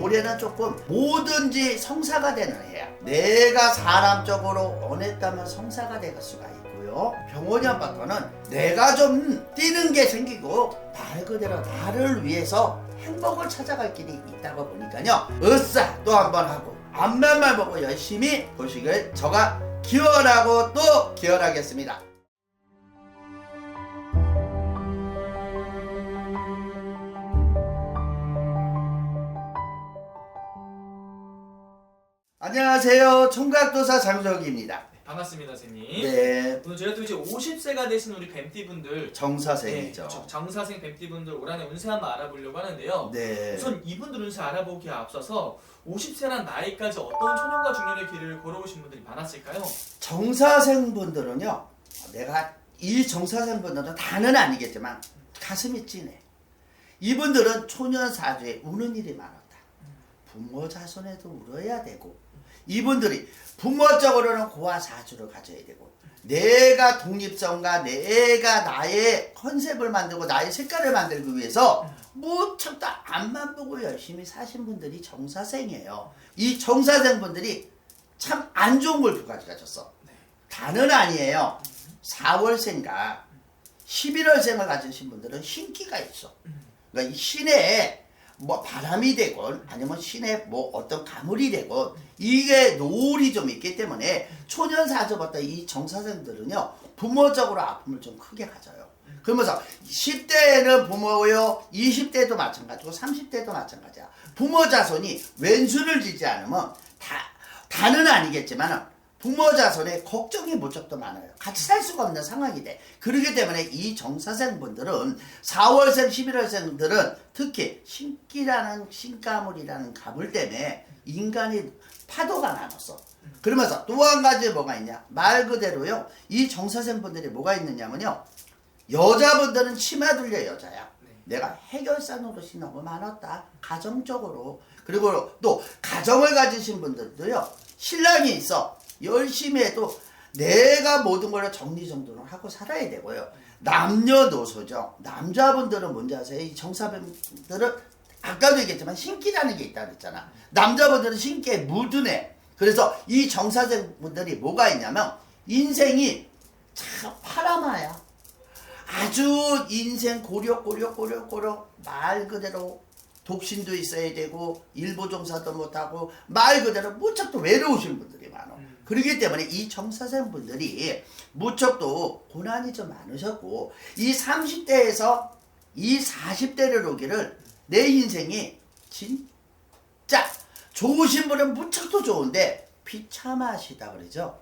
올해는 조금 뭐든지 성사가 되는 해야. 내가 사람적으로 원했다면 성사가 될 수가 있고요. 병원년부터는 내가 좀 뛰는 게 생기고 말 그대로 나를 위해서 행복을 찾아갈 길이 있다고 보니까요. 으쌰 또 한번 하고 앞면만 보고 열심히 보시길 저가 기원하고 또 기원하겠습니다. 안녕하세요. 총각도사 장석입니다. 반갑습니다, 선생님. 네. 오늘 저희가 또 이제 50세가 되신 우리 뱀띠분들, 정사생이죠. 네, 정사생 뱀띠분들 올 한해 운세 한번 알아보려고 하는데요. 네. 우선 이분들 운세 알아보기에 앞서서 50세란 나이까지 어떤 초년과 중년의 길을 걸어오신 분들이 많았을까요? 정사생분들은요, 내가 이 정사생분들은 다는 아니겠지만 가슴이 찐해. 이분들은 초년사주에 우는 일이 많았다. 부모 자손에도 울어야 되고, 이분들이 부모적으로는 고아사주를 가져야 되고, 내가 독립성과 내가 나의 컨셉을 만들고 나의 색깔을 만들기 위해서 무척 다 앞만 보고 열심히 사신 분들이 정사생이에요. 이 정사생분들이 참 안 좋은 걸 두 가지 가졌어. 다는 아니에요. 4월생과 11월생을 가지신 분들은 신기가 있어. 그러니까 이 신에 뭐 바람이 되건 아니면 신에 뭐 어떤 가물이 되건 이게 노을이 좀 있기 때문에 초년사주부터 이 정사생들은요 부모적으로 아픔을 좀 크게 가져요. 그러면서 10대에는 부모요, 20대도 마찬가지고 30대도 마찬가지야. 부모 자손이 왼수를 지지 않으면 다는 아니겠지만 부모 자손의 걱정이 무척 더 많아요. 같이 살 수가 없는 상황이 돼. 그렇기 때문에 이 정사생분들은 4월생, 11월생들은 특히 신기라는 신가물이라는 가물 때문에 인간이 파도가 나눴어. 그러면서 또 한 가지 뭐가 있냐? 말 그대로요. 이 정사생분들이 뭐가 있느냐면요. 여자분들은 치마 둘려 여자야. 내가 해결사 노릇이 너무 많았다. 가정적으로. 그리고 또 가정을 가지신 분들도요. 신랑이 있어. 열심히 해도 내가 모든 걸 정리정돈을 하고 살아야 되고요. 남녀노소죠. 남자분들은 뭔지 아세요? 이 정사분들은 아까도 얘기했지만 신기라는 게 있다고 했잖아. 남자분들은 신기에 무드네. 그래서 이 정사생분들이 뭐가 있냐면 인생이 참 파라마야. 아주 인생 고려 말 그대로 독신도 있어야 되고 일보종사도 못하고 말 그대로 무척 또 외로우신 분들이 많아. 그렇기 때문에 이 정사생분들이 무척 또 고난이 좀 많으셨고 이 30대에서 이 40대를 오기를 내 인생이 진짜 좋으신 분은 무척 또 좋은데 비참하시다 그러죠.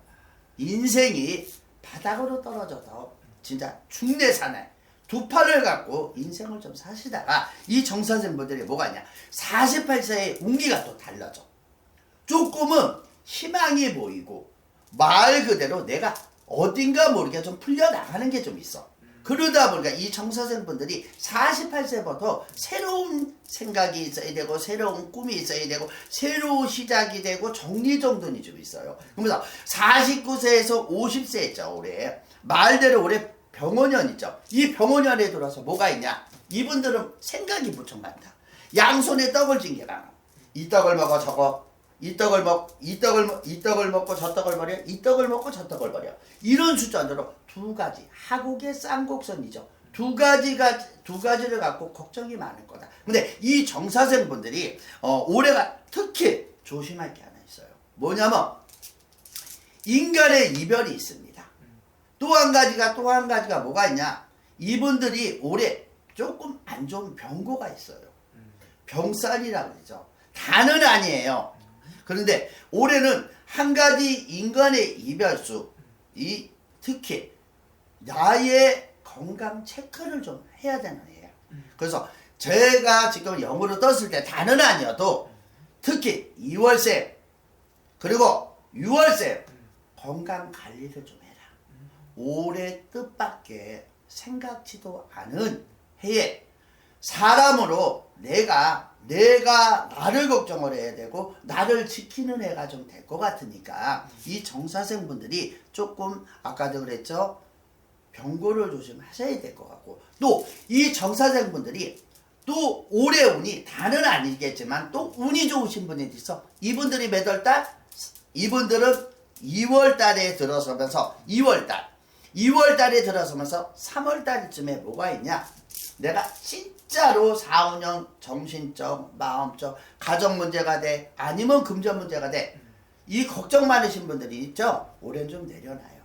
인생이 바닥으로 떨어져서 진짜 중내산에 두 팔을 갖고 인생을 좀 사시다가 이 정사생분들이 뭐가 있냐 48세의 운기가 또 달라져. 조금은 희망이 보이고 말 그대로 내가 어딘가 모르게 좀 풀려나가는 게 좀 있어. 그러다 보니까 이 정사생분들이 48세부터 새로운 생각이 있어야 되고 새로운 꿈이 있어야 되고 새로운 시작이 되고 정리정돈이 좀 있어요. 그러면서 49세에서 50세 있죠. 올해 말대로 올해 병원년이죠. 이 병원년에 들어서 뭐가 있냐? 이분들은 생각이 무척 많다. 양손에 떡을 징겨라. 이 떡을 먹어 저거. 이 떡을 먹고 저 떡을 버려. 이 떡을 먹고 저 떡을 버려. 이런 수준으로 두 가지 하국의 쌍곡선이죠. 두 가지를 갖고 걱정이 많을 거다. 근데 이 정사생분들이 올해가 특히 조심할 게 하나 있어요. 뭐냐면 인간의 이별이 있습니다. 또 한 가지가 뭐가 있냐? 이분들이 올해 조금 안 좋은 병고가 있어요. 병살이라고 그러죠. 다는 아니에요. 그런데 올해는 한 가지 인간의 이별수, 특히 나의 건강 체크를 좀 해야 되는 해요. 그래서 제가 지금 영어로 떴을 때 다는 아니어도 특히 2월생 그리고 6월생 건강 관리를 좀 해라. 올해 뜻밖의 생각지도 않은 해에 사람으로 내가 나를 걱정을 해야 되고 나를 지키는 애가 좀 될 것 같으니까 이 정사생분들이 조금 아까도 그랬죠. 병고를 조심하셔야 될 것 같고 또 이 정사생분들이 또 올해 운이 다는 아니겠지만 또 운이 좋으신 분이 있어. 이분들이 몇 월 달? 이분들은 2월 달에 들어서면서 2월 달에 들어서면서 3월 달쯤에 뭐가 있냐? 내가 진짜로 4, 5년 정신적, 마음적, 가정 문제가 돼, 아니면 금전 문제가 돼. 이 걱정 많으신 분들이 있죠? 올해는 좀 내려놔요.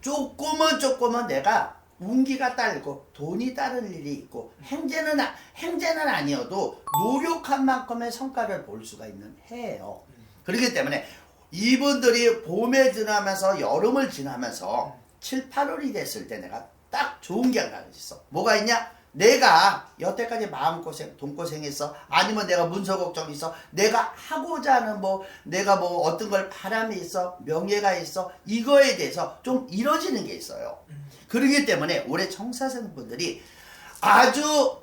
조금은 내가 운기가 딸고 돈이 따르는 일이 있고 행제는 아니어도 노력한 만큼의 성과를 볼 수가 있는 해예요. 그렇기 때문에 이분들이 봄에 지나면서 여름을 지나면서 7, 8월이 됐을 때 내가 딱 좋은 게 하나 있어. 뭐가 있냐? 내가 여태까지 마음고생, 돈고생했어. 아니면 내가 문서 걱정이 있어. 내가 하고자 하는 내가 어떤 걸 바람이 있어. 명예가 있어. 이거에 대해서 좀 이뤄지는 게 있어요. 그렇기 때문에 올해 청사생 분들이 아주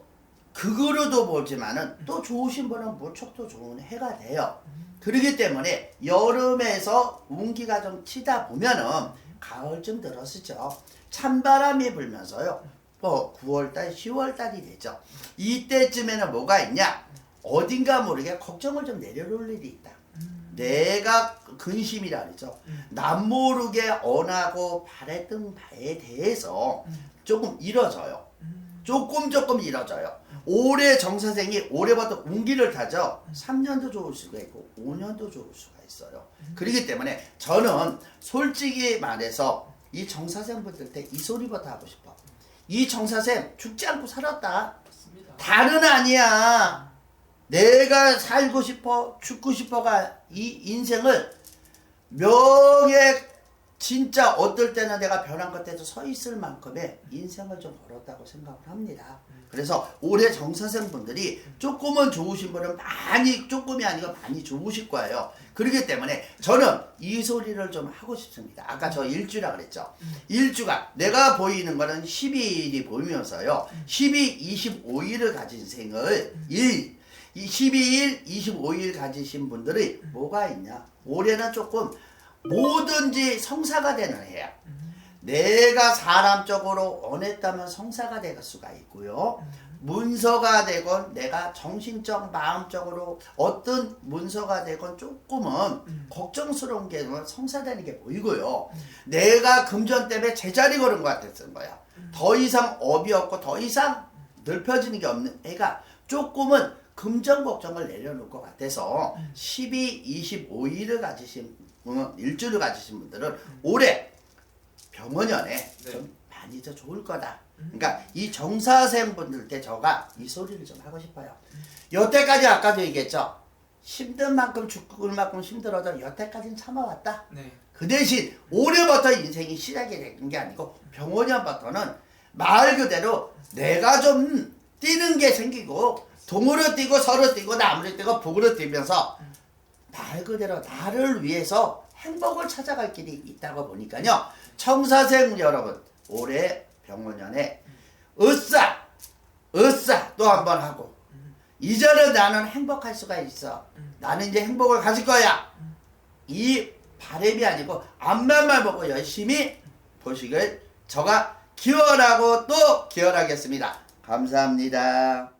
극으로도 보지만은 또 좋으신 분은 무척 또 좋은 해가 돼요. 그렇기 때문에 여름에서 운기가 좀 치다 보면은 가을쯤 들었었죠. 찬바람이 불면서요. 9월달, 10월달이 되죠. 이때쯤에는 뭐가 있냐? 어딘가 모르게 걱정을 좀 내려놓을 일이 있다. 내가 근심이라 그러죠. 남 모르게 원하고 바랬던 바에 대해서 조금 이뤄져요. 조금 이뤄져요. 올해 정사생이 올해부터 운기를 타죠. 3년도 좋을 수가 있고 5년도 좋을 수가 있어요. 그렇기 때문에 저는 솔직히 말해서 이 정사생 분들한테 이 소리부터 하고 싶어. 이 정사생 죽지 않고 살았다. 맞습니다. 다는 아니야. 내가 살고 싶어, 죽고 싶어가 이 인생을 명예 진짜 어떨 때는 내가 벼랑 끝에도 서 있을 만큼의 인생을 좀 걸었다고 생각을 합니다. 그래서 올해 정사생 분들이 조금은 좋으신 분은 많이, 조금이 아니고 많이 좋으실 거예요. 그렇기 때문에 저는 이 소리를 좀 하고 싶습니다. 아까 저 일주라 그랬죠. 일주가 내가 보이는 거는 12일이 보이면서요. 12, 25일을 가진 생을 12일, 25일 가지신 분들이 뭐가 있냐? 올해는 조금 뭐든지 성사가 되는 해야. 내가 사람적으로 원했다면 성사가 될 수가 있고요. 문서가 되건 내가 정신적, 마음적으로 어떤 문서가 되건 조금은 걱정스러운 게 성사되는 게 보이고요. 내가 금전 때문에 제자리 걸은 것 같았던 거야. 더 이상 업이 없고 더 이상 넓혀지는 게 없는 애가 조금은 금전 걱정을 내려놓을 것 같아서 12, 25일을 가지신 일주를 가지신 분들은 올해 병원연에 좀 많이 더 좋을 거다. 그러니까 이 정사생 분들한테 제가 이 소리를 좀 하고 싶어요. 여태까지 아까도 얘기했죠. 힘든 만큼 죽을 만큼 힘들어도 여태까지는 참아왔다. 네. 그 대신 올해부터 인생이 시작이 된 게 아니고 병원연부터는 말 그대로 내가 좀 뛰는 게 생기고 동으로 뛰고 서로 뛰고 나무로 뛰고 북으로 뛰면서 말 그대로 나를 위해서 행복을 찾아갈 길이 있다고 보니까요. 청사생 여러분 올해 병원연에 으쌰 또 한번 하고 이제는 나는 행복할 수가 있어. 나는 이제 행복을 가질 거야. 이 바람이 아니고 앞만만 보고 열심히 보시길 제가 기원하고 또 기원하겠습니다. 감사합니다.